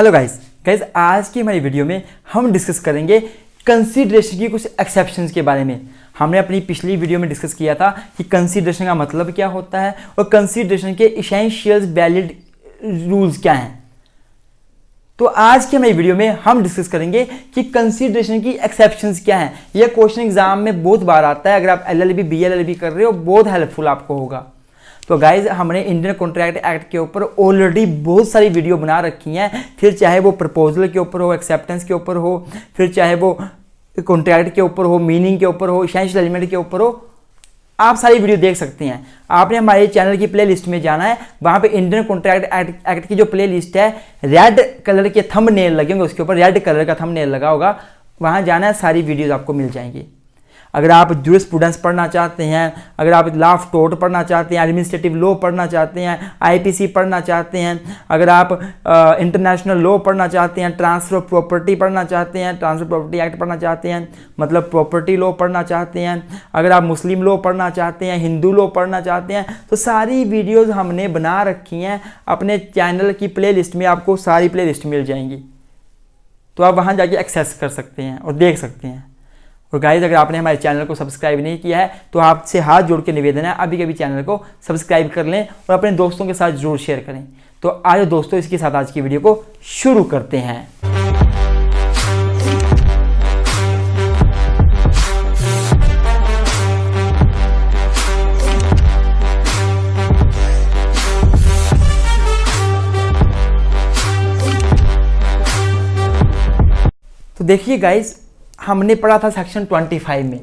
Hello guys आज की हमारी वीडियो में हम डिस्कस करेंगे कंसीडरेशन की कुछ एक्सेप्शंस के बारे में। हमने अपनी पिछली वीडियो में डिस्कस किया था कि कंसीडरेशन का मतलब क्या होता है और कंसीडरेशन के एसेंशियल वैलिड रूल्स क्या हैं। तो आज की हमारी वीडियो में हम डिस्कस करेंगे कि कंसीडरेशन की एक्सेप्शंस क्या हैं। यह क्वेश्चन एग्जाम में बहुत बार आता है। अगर आप LLB BLLB कर रहे हो बहुत हेल्पफुल आपको होगा। तो गाइज हमने इंडियन कॉन्ट्रैक्ट एक्ट के ऊपर ऑलरेडी बहुत सारी वीडियो बना रखी हैं, फिर चाहे वो प्रपोजल के ऊपर हो, एक्सेप्टेंस के ऊपर हो, फिर चाहे वो कॉन्ट्रैक्ट के ऊपर हो, मीनिंग के ऊपर हो, एसेंशियल एलिमेंट के ऊपर हो। आप सारी वीडियो देख सकते हैं। आपने हमारे चैनल की प्ले लिस्ट में जाना है, वहाँ पे इंडियन कॉन्ट्रैक्ट एक्ट की जो प्ले लिस्ट है, रेड कलर के थंबनेल लगे होंगे, उसके ऊपर रेड कलर का थंबनेल लगा होगा, वहाँ जाना है, सारी वीडियोज़ आपको मिल जाएंगी। अगर आप जूरिस्प्रूडेंस पढ़ना चाहते हैं, अगर आप लॉ ऑफ टोर्ट पढ़ना चाहते हैं, एडमिनिस्ट्रेटिव लॉ पढ़ना चाहते हैं, IPC पढ़ना चाहते हैं, अगर आप इंटरनेशनल लॉ पढ़ना चाहते हैं, ट्रांसफर ऑफ प्रॉपर्टी पढ़ना चाहते हैं, ट्रांसफर प्रॉपर्टी एक्ट पढ़ना चाहते हैं, मतलब प्रॉपर्टी लॉ पढ़ना चाहते हैं, अगर आप मुस्लिम लॉ पढ़ना चाहते हैं, हिंदू लॉ पढ़ना चाहते हैं, तो सारी वीडियोज़ हमने बना रखी हैं अपने चैनल की प्ले लिस्ट में। आपको सारी प्ले लिस्ट मिल जाएंगी, तो आप वहाँ जाके एक्सेस कर सकते हैं और देख सकते हैं। और गाइस अगर आपने हमारे चैनल को सब्सक्राइब नहीं किया है तो आपसे हाथ जोड़ के निवेदन है, अभी कभी चैनल को सब्सक्राइब कर लें और अपने दोस्तों के साथ जरूर शेयर करें। तो आज दोस्तों इसके साथ आज की वीडियो को शुरू करते हैं। तो देखिए गाइस, हमने पढ़ा था सेक्शन 25 में।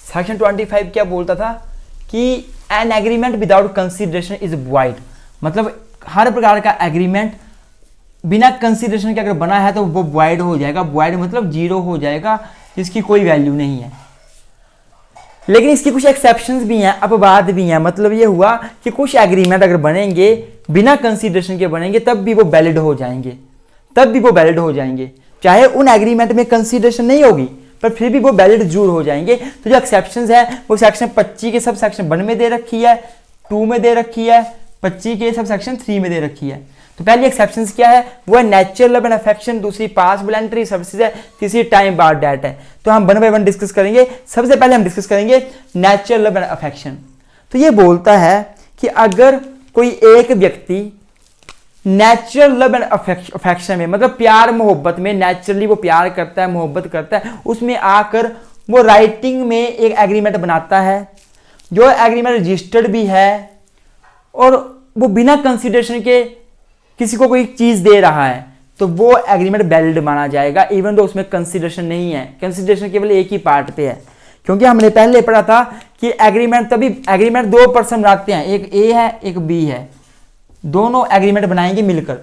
सेक्शन 25 क्या बोलता था कि an agreement without consideration is void, मतलब हर प्रकार का एग्रीमेंट बिना कंसीडरेशन के अगर बना है तो वो वॉइड हो जाएगा। वॉइड मतलब जीरो हो जाएगा, जिसकी कोई वैल्यू नहीं है। लेकिन इसकी कुछ एक्सेप्शंस भी हैं, अपवाद भी हैं। मतलब ये हुआ कि कुछ एग्रीमेंट अगर बनेंगे बिना कंसीडरेशन के बनेंगे तब भी वो वैलिड हो जाएंगे, चाहे उन एग्रीमेंट में कंसीडरेशन नहीं होगी पर फिर भी वो वैलिड जरूर हो जाएंगे। तो जो एक्सेप्शंस है वो सेक्शन 25 के सब सेक्शन 1 में दे रखी है, 2 में दे रखी है, 25 के सब सेक्शन 3 में दे रखी है। तो पहली एक्सेप्शंस क्या है, वो है नेचुरल लव एंड अफेक्शन, दूसरी पास वॉलंटरी सर्विसेज है, तीसरी टाइम बार डेट है। तो हम 1 बाय 1 डिस्कस करेंगे। सबसे पहले हम डिस्कस करेंगे नेचुरल लव एंड अफेक्शन। तो ये बोलता है कि अगर कोई एक व्यक्ति नेचुरल लव एंड अफेक्शन में, मतलब प्यार मोहब्बत में, नेचुरली वो प्यार करता है, मोहब्बत करता है, उसमें आकर वो राइटिंग में एक एग्रीमेंट बनाता है, जो एग्रीमेंट रजिस्टर्ड भी है और वो बिना कंसीडरेशन के किसी को कोई चीज दे रहा है, तो वो एग्रीमेंट वैलिड माना जाएगा, इवन तो उसमें कंसीडरेशन नहीं है। कंसीडरेशन केवल एक ही पार्ट पे है, क्योंकि हमने पहले पढ़ा था कि एग्रीमेंट 2 पर्सन बनाते हैं, एक A है एक B है, दोनों एग्रीमेंट बनाएंगे मिलकर।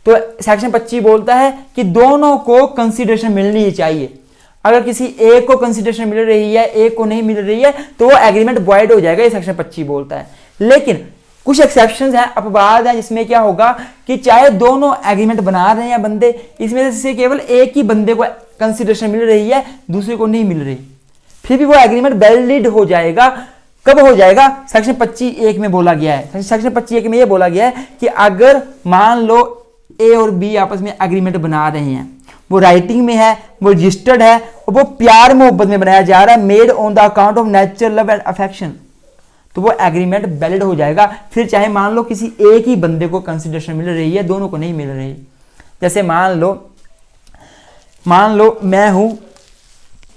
तो सेक्शन 25 बोलता है कि दोनों को कंसीडरेशन मिलनी ही चाहिए। अगर किसी एक को कंसीडरेशन मिल रही है, एक को नहीं मिल रही है, तो वो एग्रीमेंट वॉइड हो जाएगा, ये सेक्शन 25 बोलता है। लेकिन कुछ एक्सेप्शंस हैं, अपवाद हैं, जिसमें क्या होगा कि चाहे दोनों एग्रीमेंट बना रहे हैं बंदे, इसमें से केवल एक ही बंदे को कंसीडरेशन मिल रही है, दूसरे को नहीं मिल रही, फिर भी वो एग्रीमेंट वैलिड हो जाएगा। कब हो जाएगा? सेक्शन 25(1) में बोला गया है। सेक्शन 25(1) में ये बोला गया है कि अगर मान लो A और B आपस में एग्रीमेंट बना रहे हैं, वो राइटिंग में है, वो रजिस्टर्ड है और वो प्यार मोहब्बत में बनाया जा रहा है, made on the account of natural love and affection, तो वो एग्रीमेंट वैलिड हो जाएगा। फिर चाहे मान लो किसी एक ही बंदे को कंसीडरेशन मिल रही है, दोनों को नहीं मिल रही। जैसे मान लो मैं हूं,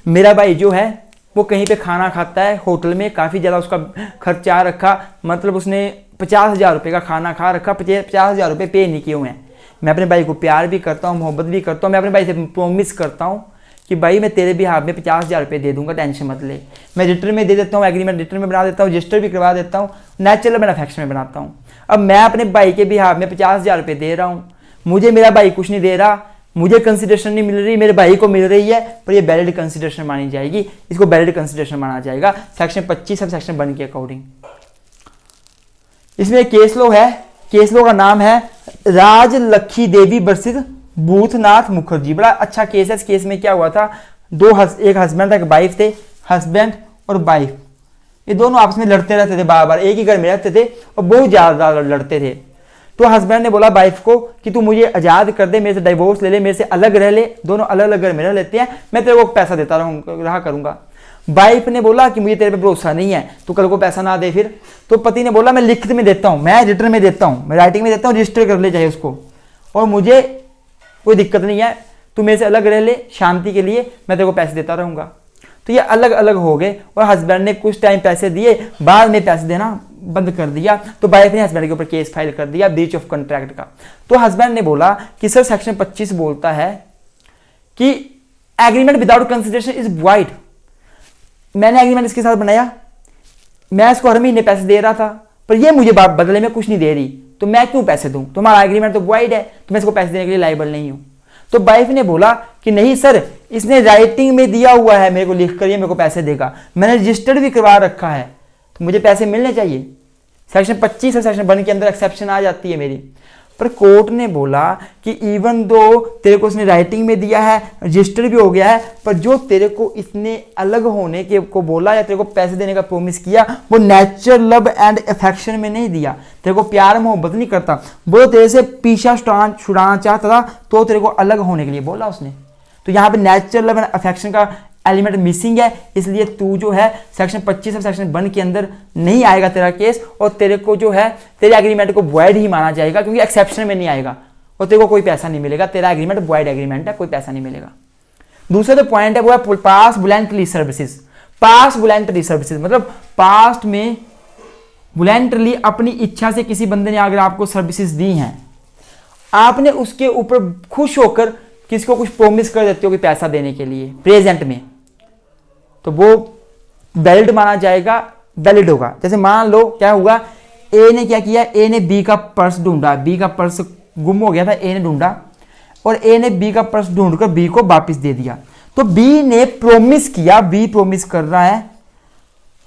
मेरा भाई जो है वो कहीं पे खाना खाता है होटल में, काफ़ी ज़्यादा उसका खर्चा रखा, मतलब उसने 50,000 रुपये का खाना खा रखा, 50,000 रुपये पे नहीं किए हुए हैं। मैं अपने भाई को प्यार भी करता हूँ, मोहब्बत भी करता हूँ, मैं अपने भाई से प्रॉमिस करता हूँ कि भाई मैं तेरे भी हाथ में 50,000 रुपये दे दूंगा, टेंशन मत ले। मैं रिटर्न में दे देता हूँ, एग्रीमेंट रिटर्न में बना देता हूँ, रजिस्टर भी करवा देता हूँ, नेचुरल एंड अफेक्शन में बनाता हूँ। अब मैं अपने भाई के भी हाथ में 50,000 रुपये दे रहा हूँ, मुझे मेरा भाई कुछ नहीं दे रहा, मुझे कंसीडरेशन नहीं मिल रही, मेरे भाई को मिल रही है, पर ये वैलिड कंसीडरेशन मानी जाएगी, इसको वैलिड कंसीडरेशन माना जाएगा सेक्शन 25 सब सेक्शन 1 के अकॉर्डिंग। इसमें केस लॉ है, केस लॉ का नाम है राज लखी देवी वर्सेस भूतनाथ मुखर्जी। बड़ा अच्छा केस है। इस केस में क्या हुआ था, एक हस्बैंड एक वाइफ थे, हस्बैंड और वाइफ ये दोनों आपस में लड़ते रहते थे, बार बार एक ही घर में रहते थे और बहुत ज्यादा लड़ते थे। तो हस्बैंड ने बोला वाइफ को कि तू मुझे आज़ाद कर दे, मेरे से डाइवोर्स ले ले, मेरे से अलग रह ले, दोनों अलग अलग घर में रह लेते हैं, मैं तेरे को पैसा देता रहा करूंगा। वाइफ ने बोला कि मुझे तेरे पे भरोसा नहीं है, तू कल को पैसा ना दे फिर। तो पति ने बोला मैं लिखित में देता हूँ, मैं रिटर्न में देता हूँ, मैं राइटिंग में देता हूँ, रजिस्टर कर ले चाहे उसको, और मुझे कोई दिक्कत नहीं है, तू मेरे से अलग रह ले, शांति के लिए मैं तेरे को पैसे देता रहूँगा। तो ये अलग अलग हो गए और हस्बैंड ने कुछ टाइम पैसे दिए, बाद में पैसे देना बंद कर दिया। तो वाइफ ने हस्बैंड के ऊपर केस फाइल कर दिया ब्रीच ऑफ कॉन्ट्रैक्ट का। तो हस्बैंड ने बोला कि सर सेक्शन 25 बोलता है कि agreement without consideration is void. मैंने एग्रीमेंट इसके साथ बनाया, मैं इसको हर महीने पैसे दे रहा था, पर ये मुझे बदले में कुछ नहीं दे रही, तो मैं क्यों पैसे दूं? तुम्हारा एग्रीमेंट तो वॉइड है, तो मैं इसको पैसे देने के लिए लायबल नहीं हूं। तो वाइफ ने बोला कि नहीं सर, इसने राइटिंग में दिया हुआ है मेरे को, लिख कर ये मेरे को पैसे देगा, मैंने रजिस्टर्ड भी करवा रखा है, तो मुझे पैसे मिलने चाहिए। सेक्शन 25 और सेक्शन 1 के अंदर एक्सेप्शन आ जाती है मेरी। पर कोर्ट ने बोला कि इवन दो तेरे को उसने राइटिंग में दिया है, रजिस्टर भी हो गया है, पर जो तेरे को इसने अलग होने के को बोला या तेरे को पैसे देने का प्रोमिस किया, वो नेचुरल लव एंड अफेक्शन में नहीं दिया, तेरे को प्यार मोहब्बत नहीं करता, वो तेरे से पीछा छुड़ाना चाहता था, तो तेरे को अलग होने के लिए बोला उसने। तो यहाँ पे नेचुरल लव एंड अफेक्शन का एलिमेंट मिसिंग है, इसलिए तू जो है सेक्शन 25 और सेक्शन 1 के अंदर नहीं आएगा तेरा केस, और तेरे को जो है तेरे एग्रीमेंट को वॉइड ही माना जाएगा, क्योंकि एक्सेप्शन में नहीं आएगा और तेरे को कोई पैसा नहीं मिलेगा। तेरा एग्रीमेंट वॉइड एग्रीमेंट है, कोई पैसा नहीं मिलेगा। दूसरा जो पॉइंट है वो है पास वॉलंटरी सर्विसेज। पास वॉलंटरी सर्विसेज मतलब पास्ट में वॉलंटरली अपनी इच्छा से किसी बंदे ने अगर आपको सर्विसेज दी हैं, आपने उसके ऊपर खुश होकर किसी को कुछ प्रोमिस कर देते हो कि पैसा देने के लिए प्रेजेंट में, तो वो वैलिड माना जाएगा, वैलिड होगा। जैसे मान लो क्या हुआ, ए ने क्या किया, ए ने बी का पर्स ढूंढा, बी का पर्स गुम हो गया था, ए ने ढूंढा, और ए ने बी का पर्स ढूंढकर बी को वापस दे दिया। तो बी ने प्रोमिस किया, बी प्रोमिस कर रहा है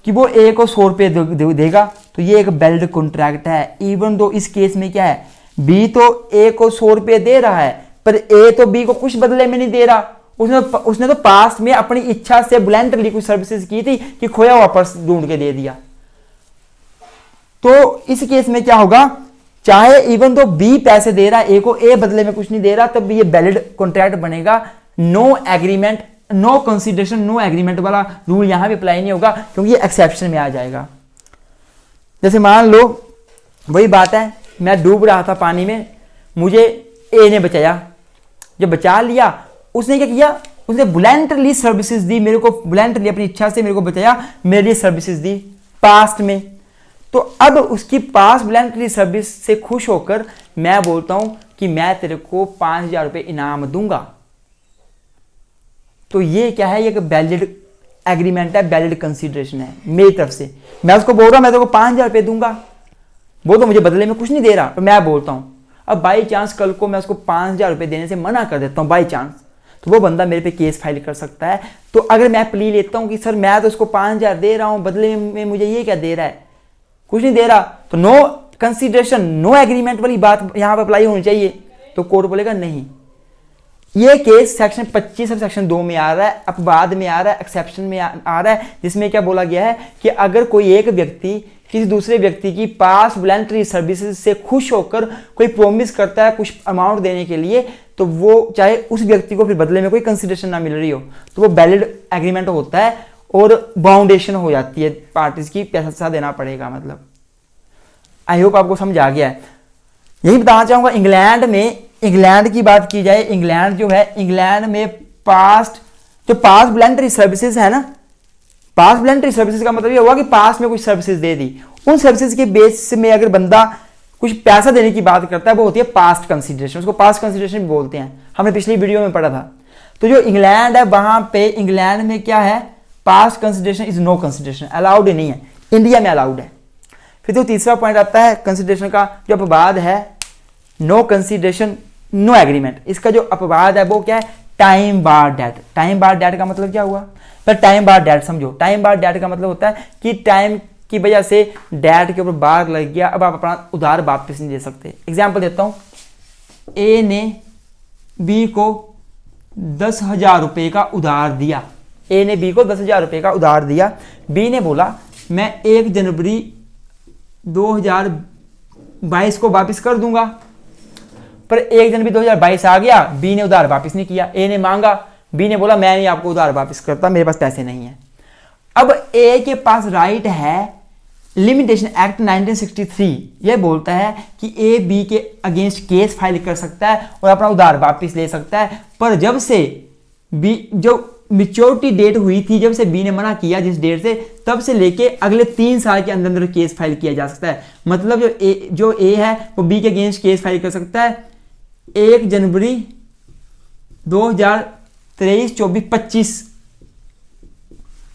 कि वो ए को 100 रुपये देगा, तो ये एक वैलिड कॉन्ट्रैक्ट है। इवन दो इस केस में क्या है, बी तो ए को 100 रुपये दे रहा है, पर ए तो बी को कुछ बदले में नहीं दे रहा। उसने तो पास्ट में अपनी इच्छा से वॉलंटरली कुछ सर्विसेज की थी कि खोया हुआ पर्स ढूंढ के दे दिया। तो इस केस में क्या होगा, चाहे इवन तो बी पैसे दे रहा है ए को, ए बदले में कुछ नहीं दे रहा, तब भी ये वैलिड कॉन्ट्रैक्ट बनेगा। No agreement, no consideration, no agreement वाला रूल यहां भी अप्लाई नहीं होगा, क्योंकि ये एक्सेप्शन में आ जाएगा। जैसे मान लो वही बात है, मैं डूब रहा था पानी में, मुझे ए ने बचाया, जब बचा लिया उसने क्या किया, उसने वॉलंटरली सर्विसेज दी मेरे को, वॉलंटरली अपनी इच्छा से मेरे को बचाया, मेरे लिए सर्विसेज दी पास्ट में। तो अब उसकी पास वॉलंटरी सर्विस से खुश होकर मैं बोलता हूं कि मैं तेरे को 5,000 रुपये इनाम दूंगा। तो ये क्या है, ये एक वैलिड एग्रीमेंट है, वैलिड कंसीडरेशन है मेरी तरफ से। मैं उसको बोल रहा हूं मैं तेरे को 5,000 रुपये दूंगा, वो तो मुझे बदले में कुछ नहीं दे रहा, तो मैं बोलता हूं। अब बाई चांस कल को मैं उसको 5,000 रुपये देने से मना कर देता हूं बाई चांस, तो वो बंदा मेरे पे केस फाइल कर सकता है। तो अगर मैं प्ली लेता हूं कि सर मैं तो उसको 5,000 दे रहा हूं, बदले में मुझे ये क्या दे रहा है, कुछ नहीं दे रहा, तो नो कंसीडरेशन, नो एग्रीमेंट वाली बात यहां पर अप्लाई होनी चाहिए। तो कोर्ट बोलेगा नहीं, ये केस सेक्शन 25 और सेक्शन 2 में आ रहा है, अपवाद में आ रहा है, एक्सेप्शन में आ रहा है, जिसमें क्या बोला गया है कि अगर कोई एक व्यक्ति किसी दूसरे व्यक्ति की पास वॉलंटरी सर्विसेज से खुश होकर कोई प्रोमिस करता है कुछ अमाउंट देने के लिए, तो वो चाहे उस व्यक्ति को फिर बदले में कोई कंसीडरेशन ना मिल रही हो, तो वो वैलिड एग्रीमेंट होता है और बाउंडेशन हो जाती है पार्टीज की, पैसा देना पड़ेगा। मतलब आई होप आपको समझ आ गया है। यही बताना चाहूंगा, इंग्लैंड की बात की जाए, इंग्लैंड जो है, इंग्लैंड में पास्ट वॉलंटरी सर्विसेज है ना, पास्ट वॉलंटरी सर्विसेज का मतलब ये हुआ कि पास्ट में कुछ सर्विसेज दे दी, उन सर्विसेज के बेस में अगर बंदा कुछ पैसा देने की बात करता है, वो होती है पास्ट कंसीडरेशन, उसको पास्ट कंसीडरेशन भी बोलते हैं, हमने पिछली वीडियो में पढ़ा था। तो जो इंग्लैंड है वहां पे, इंग्लैंड में क्या है, past consideration is no consideration, allowed नहीं है, इंडिया में अलाउड है। फिर तो तीसरा पॉइंट आता है कंसीडरेशन का, जो अपवाद है, नो कंसीडरेशन नो एग्रीमेंट, इसका जो अपवाद है वो क्या है, time bar date. Time bar date का मतलब क्या हुआ, पर टाइम बार डेट समझो, टाइम बार डेट का मतलब होता है कि टाइम की वजह से डेट के ऊपर बार लग गया, अब आप अपना उधार वापस नहीं दे सकते। एग्जाम्पल देता हूं, ए ने बी को 10,000 रुपये का उधार दिया, ए ने बी को 10,000 रुपये का उधार दिया, बी ने बोला मैं 1 जनवरी 22 को वापस कर दूंगा। पर 1 जनवरी 2022 आ गया, बी ने उधार वापस नहीं किया, ए ने मांगा, बी ने बोला मैं नहीं आपको उधार वापस करता, मेरे पास पैसे नहीं है। अब ए के पास राइट है, लिमिटेशन एक्ट 1963 यह बोलता है कि ए बी के अगेंस्ट केस फाइल कर सकता है और अपना उधार वापस ले सकता है। पर जब से बी जो मेच्योरिटी डेट हुई थी, जब से बी ने मना किया जिस डेट से, तब से लेके अगले 3 साल के अंदर अंदर केस फाइल किया जा सकता है। मतलब जो ए है वो बी के अगेंस्ट केस फाइल कर सकता है 1 जनवरी 2023, 24, 25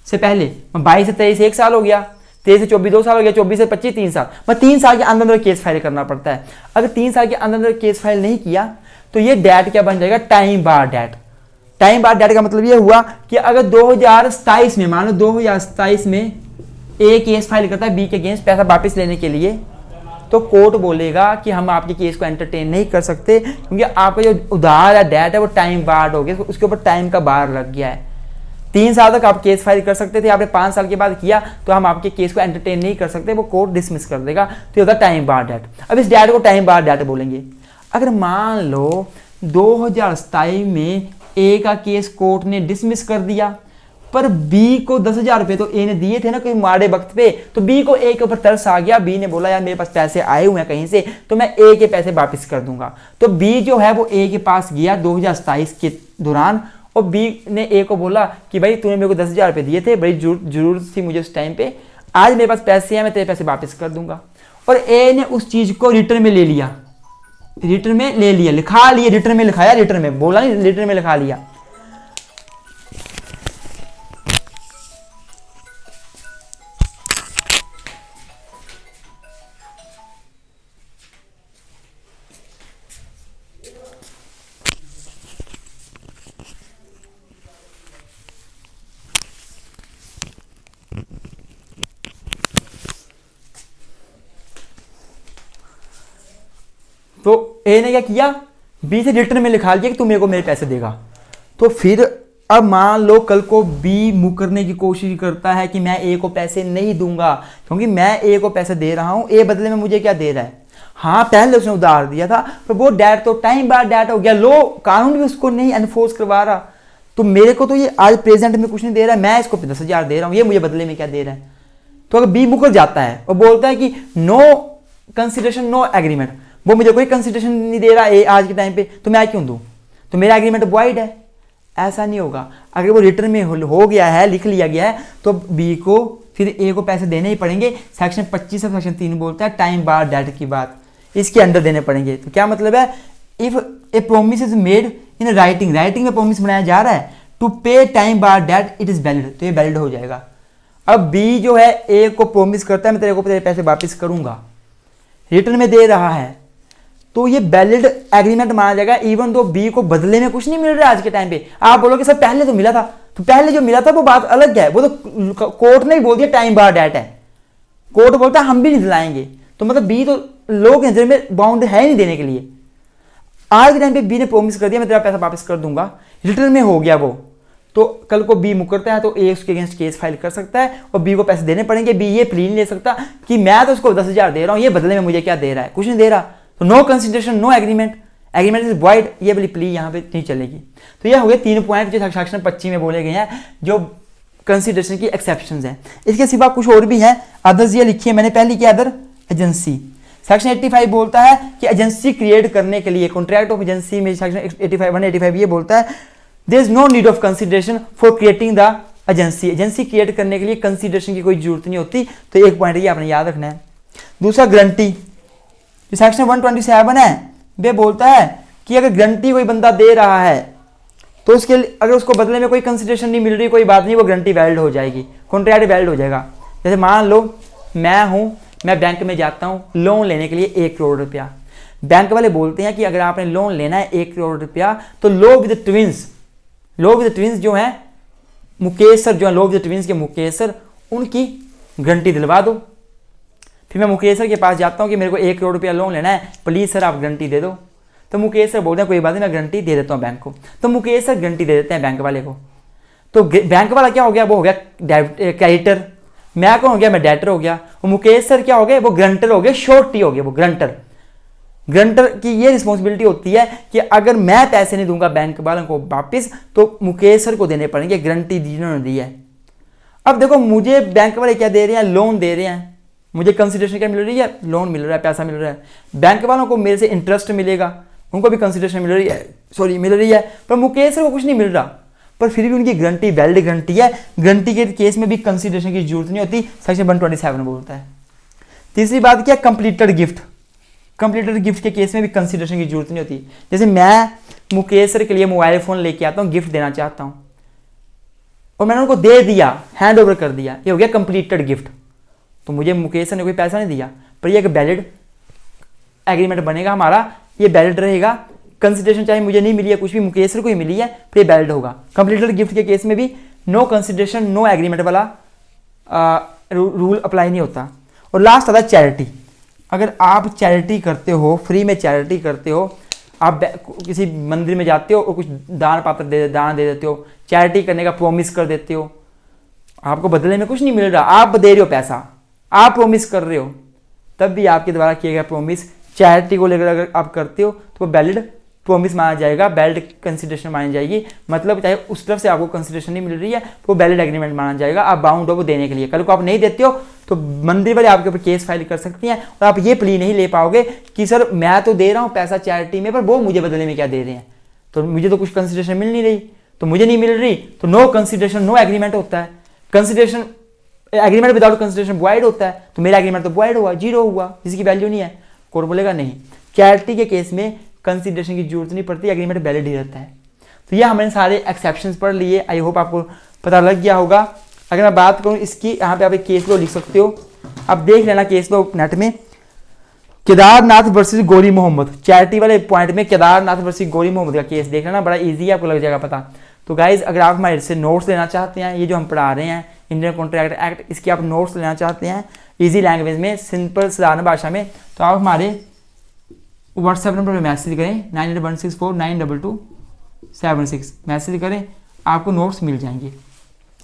से पहले। 22 से 23 1 साल हो गया, 23 से 24 2 साल हो गया, 24 से 25 3 साल। मतलब 3 साल के अंदर अंदर केस फाइल करना पड़ता है। अगर 3 साल के अंदर अंदर केस फाइल नहीं किया तो ये डेट क्या बन जाएगा, time bar date. Time bar date का मतलब ये हुआ कि अगर 2027 में, मान लो 2027 में ए केस फाइल करता है बी के अगेंस्ट पैसा वापस लेने के लिए, तो कोर्ट बोलेगा कि हम आपके केस को एंटरटेन नहीं कर सकते क्योंकि आपका जो उधार है डेट है वो टाइम बार हो गया, उसके ऊपर टाइम का बार लग गया है। 3 साल तक आप केस फाइल कर सकते थे, आपने 5 साल के बाद किया तो हम आपके केस को एंटरटेन नहीं कर सकते, वो कोर्ट डिसमिस कर देगा। तो ये होता है टाइम बार डेट। अब इस डेट को टाइम बार डेट बोलेंगे। अगर मान लो 2027 में ए का केस कोर्ट ने डिसमिस कर दिया, पर बी को 10,000 रुपए तो ए ने दिए थे ना कोई माड़े वक्त पे, तो बी को ए के ऊपर तरस आ गया। बी ने बोला यार मेरे पास पैसे आए हुए हैं कहीं से, तो मैं ए के पैसे वापस कर दूंगा। तो बी जो है वो ए के पास गया 2027 के दौरान, और बी ने ए को बोला कि भाई तूने मेरे को 10,000 रुपए दिए थे, बड़ी जरूरत थी मुझे उस टाइम पे, आज मेरे पास पैसे हैं, मैं तेरे पैसे वापस कर दूंगा। और ए ने उस चीज को रिटर्न में ले लिया, रिटर्न में ले लिया, लिखा लिया, रिटर्न में लिखाया, रिटर्न में बोला नहीं, रिटर्न में लिखा लिया। तो ए ने क्या किया, बी से रिटर्न में लिखा लिया कि तू मेरे को मेरे पैसे देगा। तो फिर अब मान लो कल को बी मुकरने की कोशिश करता है कि मैं ए को पैसे नहीं दूंगा क्योंकि मैं ए को पैसे दे रहा हूं, ए बदले में मुझे क्या दे रहा है। हाँ पहले उसने उधार दिया था, पर वो डेट तो टाइम बार डेट हो गया, लो कानून भी उसको नहीं एनफोर्स करवा रहा। तो मेरे को तो ये आज प्रेजेंट में कुछ नहीं दे रहा है, मैं इसको 10,000 दे रहा हूं, ये मुझे बदले में क्या दे रहा है। तो अगर बी मुकर जाता है और बोलता है कि नो कंसिडरेशन नो एग्रीमेंट, वो मुझे कोई कंसिडरेशन नहीं दे रहा है आज के टाइम पे, तो मैं क्यों दूं, तो मेरा एग्रीमेंट वॉइड है। ऐसा नहीं होगा। अगर वो रिटर्न में हो गया है, लिख लिया गया है, तो बी को फिर ए को पैसे देने ही पड़ेंगे। सेक्शन 25 और सेक्शन 3 बोलता है टाइम बार डेट की बात, इसके अंडर देने पड़ेंगे। तो क्या मतलब है, if a promise is made in writing, writing में प्रोमिस बनाया जा रहा है to pay time bar debt, it is valid, तो ये वैलिड हो जाएगा। अब बी जो है ए को प्रोमिस करता है मैं तेरे को तेरे पैसे वापस करूंगा, रिटर्न में दे रहा है, तो ये वैलिड एग्रीमेंट माना जाएगा इवन दो बी को बदले में कुछ नहीं मिल रहा है आज के टाइम पे। आप बोलोगे सर पहले तो मिला था, तो पहले जो मिला था वो बात अलग है, वो तो कोर्ट ने ही बोल दिया टाइम बार डेट है, कोर्ट बोलता है हम भी नहीं दिलाएंगे, तो मतलब बी तो लोग नजर में बाउंड है नहीं देने के लिए। आज के टाइम पे बी ने प्रोमिस कर दिया मैं तेरा पैसा वापस कर दूंगा, रिटर्न में हो गया वो, तो कल को बी मुकरता है तो ए उसके अगेंस्ट केस फाइल कर सकता है और बी को पैसे देने पड़ेंगे। बी ये प्ली नहीं ले सकता कि मैं तो उसको 10,000 दे रहा हूं, ये बदले में मुझे क्या दे रहा है, कुछ नहीं दे रहा, तो no consideration no agreement, agreement is void, ये वाली प्ली यहाँ पे नहीं चलेगी। तो ये हो गए 3 पॉइंट जो सेक्शन 25 में बोले गए हैं जो कंसिडरेशन की एक्सेप्शंस हैं। इसके सिवा कुछ और भी हैं, अदर्स ये लिखी है मैंने पहले की, अदर एजेंसी। सेक्शन 85 बोलता है कि एजेंसी क्रिएट करने के लिए, कॉन्ट्रैक्ट ऑफ एजेंसी में सेक्शन 185 ये बोलता है there is no need of consideration for creating the agency, agency create करने के लिए कंसिडरेशन की कोई जरूरत नहीं होती। तो एक पॉइंट ये आपने याद रखना है। दूसरा गारंटी, सेक्शन 127 है, वे बोलता है कि अगर गारंटी कोई बंदा दे रहा है तो उसके अगर उसको बदले में कोई कंसिडरेशन नहीं मिल रही, कोई बात नहीं, वो गारंटी वैलिड हो जाएगी, कॉन्ट्रैक्ट वैलिड हो जाएगा। जैसे मान लो मैं बैंक में जाता हूँ लोन लेने के लिए 1 करोड़ रुपया, बैंक वाले बोलते हैं कि अगर आपने लोन लेना है 1 करोड़ रुपया तो लो विद ट्विंस जो है मुकेश सर, जो है लो विद ट्विंस के मुकेश सर, उनकी गारंटी दिलवा दो। फिर मैं मुकेश सर के पास जाता हूँ कि मेरे को 1 करोड़ रुपया लोन लेना है, प्लीज़ सर आप गारंटी दे दो। तो मुकेश सर बोलते हैं कोई बात नहीं मैं गारंटी दे देता हूँ बैंक को, तो मुकेश सर गारंटी दे देते हैं बैंक वाले को। तो बैंक वाला क्या हो गया, वो हो गया क्रेडिटर, मैं कौन हो गया, मैं डेटर हो गया, और मुकेश सर क्या हो गए, वो ग्रंटर हो गए, श्योरिटी हो गए वो ग्रंटर। ग्रंटर की ये रिस्पॉन्सिबिलिटी होती है कि अगर मैं पैसे नहीं दूंगा बैंक वालों को वापस तो मुकेश सर को देने पड़ेंगे, गारंटी जिन्होंने दी है। अब देखो मुझे बैंक वाले क्या दे रहे हैं, लोन दे रहे हैं, मुझे कंसिडरेशन क्या मिल रही है, लोन मिल रहा है, पैसा मिल रहा है। बैंक वालों को मेरे से इंटरेस्ट मिलेगा, उनको भी कंसिडरेशन मिल रही है, मिल रही है, पर मुकेश सर को कुछ नहीं मिल रहा, पर फिर भी उनकी गारंटी वैलिड गारंटी है। गारंटी के केस में भी कंसिडरेशन की जरूरत नहीं होती, सेक्शन 127 बोलता है। तीसरी बात क्या, कंप्लीटेड गिफ्ट। कंप्लीटेड गिफ्ट के केस में भी कंसिडरेशन की जरूरत नहीं होती। जैसे मैं मुकेश सर के लिए मोबाइल फोन लेके आता हूँ, गिफ्ट देना चाहता हूँ और मैंने उनको दे दिया, हैंड ओवर कर दिया, ये हो गया कंप्लीटेड गिफ्ट। तो मुझे मुकेश सर ने कोई पैसा नहीं दिया, पर ये एक वैलिड एग्रीमेंट बनेगा हमारा, ये वैलिड रहेगा। कंसिडरेशन चाहे मुझे नहीं मिली है, कुछ भी मुकेश सर को ही मिली है, फिर ये वैलिड होगा। कंप्लीटेड गिफ्ट के केस में भी नो कंसिडरेशन नो एग्रीमेंट वाला रूल अप्लाई नहीं होता। और लास्ट आता है चैरिटी। अगर आप चैरिटी करते हो, फ्री में चैरिटी करते हो, आप किसी मंदिर में जाते हो और कुछ दान पात्र दान दे देते हो, चैरिटी करने का प्रॉमिस कर देते हो, आपको बदले में कुछ नहीं मिल रहा, आप दे रहे हो पैसा, आप प्रॉमिस कर रहे हो, तब भी आपके द्वारा किया गया प्रॉमिस चैरिटी को लेकर अगर आप करते हो तो वो वैलिड प्रॉमिस माना जाएगा, वैलिड कंसिडरेशन मानी जाएगी। मतलब चाहे उस तरफ से आपको कंसिडरेशन नहीं मिल रही है, वो वैलिड एग्रीमेंट माना जाएगा, आप बाउंड हो वो देने के लिए। कल को आप नहीं देते हो तो मंदिर वाले आपके ऊपर केस फाइल कर सकती हैं और आप ये प्ली नहीं ले पाओगे कि सर मैं तो दे रहा हूँ पैसा चैरिटी में, पर वो मुझे बदले में क्या दे रहे हैं, तो मुझे तो कुछ कंसिडरेशन मिल नहीं रही, तो मुझे नहीं मिल रही, तो नो कंसिडरेशन नो एग्रीमेंट होता है। Consideration agreement without consideration void होता है, तो मेरा एग्रीमेंट तो वॉइड हुआ, जीरो हुआ, जिसकी वैल्यू नहीं है। कोर्ट बोलेगा नहीं, चैरिटी के केस में कंसिडरेशन की जरूरत नहीं पड़ती, एग्रीमेंट वैलिड ही रहता है। तो ये हमने सारे एक्सेप्शंस पढ़ लिए, आई होप आपको पता लग गया होगा। अगर मैं बात करूँ इसकी, यहाँ पे आप एक केस लो लिख सकते हो, आप देख लेना केस लो नेट में, केदारनाथ वर्सेस गोरी मोहम्मद, चैरिटी वाले पॉइंट में केदारनाथ वर्सेस गोरी मोहम्मद का केस देख लेना, बड़ा इजी है, आपको लग जाएगा पता। तो गाइज अगर आप हमारे से नोट्स लेना चाहते हैं, ये जो हम पढ़ा रहे हैं इंडियन कॉन्ट्रैक्ट एक्ट, इसके आप नोट्स लेना चाहते हैं इजी लैंग्वेज में, सिंपल साधारण भाषा में, तो आप हमारे व्हाट्सएप नंबर पर मैसेज करें 9816492276, मैसेज करें, आपको नोट्स मिल जाएंगे,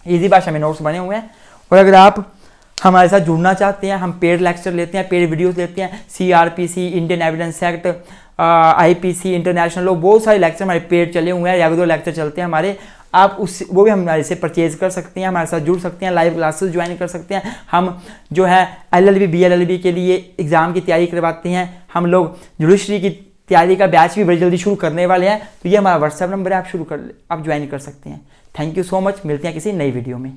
इजी भाषा में नोट्स बने हुए हैं। और अगर आप हमारे साथ जुड़ना चाहते हैं, हम पेड लेक्चर लेते हैं, पेड वीडियोस लेते हैं, CRPC, Indian evidence act, IPC, international law, बहुत सारे लेक्चर हमारे पेड चले हुए हैं, रेगुलर लेक्चर चलते हैं हमारे, आप उस वो भी हमारे से परचेज कर सकते हैं, हमारे साथ जुड़ सकते हैं, लाइव क्लासेस ज्वाइन कर सकते हैं। हम जो है LLB BLLB के लिए एग्ज़ाम की तैयारी करवाते हैं, हम लोग जुडिशरी की तैयारी का बैच भी बड़ी जल्दी शुरू करने वाले हैं। तो ये हमारा व्हाट्सएप नंबर है, आप ज्वाइन कर सकते हैं। थैंक यू सो मच, मिलते हैं किसी नई वीडियो में।